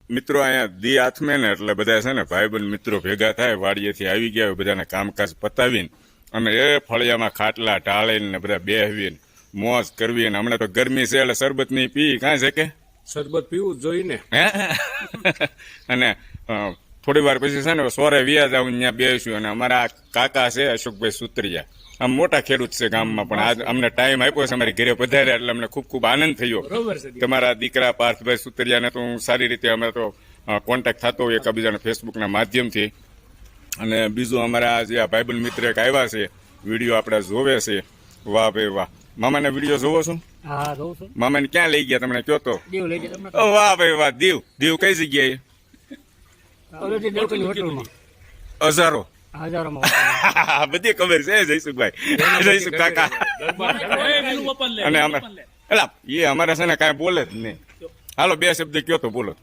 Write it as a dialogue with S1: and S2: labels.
S1: મિત્રો અહીંયા દી હાથમે ને એટલે બધા છે ને ભાઈબંધ મિત્રો ભેગા થાય વાડીએથી આવી ગયા હોય બધાને કામકાજ પતાવીને અને એ ફળિયામાં ખાટલા ઢાળીને ને બધા બેહવીને મોજ કરવી ને હમણાં તો ગરમી છે એટલે શરબત ની પી કાંઈ છે કે
S2: શરબત પીવું જ જોઈએ ને
S1: અને થોડી વાર પછી છે ને સોરે વ્યાજ આવું ત્યાં બેસીશું અને અમારા કાકા છે અશોકભાઈ સુતરિયા આમ મોટા ખેડૂત છે ગામમાં પણ આજ અમને ટાઈમ આપ્યો છે અમારી ઘરે પધાર્યા એટલે અમને ખૂબ ખૂબ આનંદ થયો તમારા દીકરા પાર્થભાઈ સુતરિયાને તો હું સારી રીતે અમે તો કોન્ટેક્ટ થતો હોય એકબીજાના ફેસબુકના માધ્યમથી અને બીજું અમારા જે આ ભાઈબંધ મિત્ર એક આવ્યા છે વિડીયો આપણે જોવે છે વાહ ભાઈ વાહ મામાના વિડીયો જોવો છો
S3: હા જોઉં છું
S1: મામાને ક્યાં લઈ ગયા તમને કયો તો
S3: દેવ લઈ જાય તમને
S1: વાહ ભાઈ વાહ દીવ કઈ જગ્યાએ
S3: ઓલરેડી દેવકની હોટલમાં
S1: હજારો
S3: હજારોમાં
S1: બધી ખબર છે જયસુખભાઈ જયસુખ કાકા અને અમે એલા એ અમારા છે ને કાંઈ બોલે જ નહીં હાલો બે શબ્દ કયો તો બોલો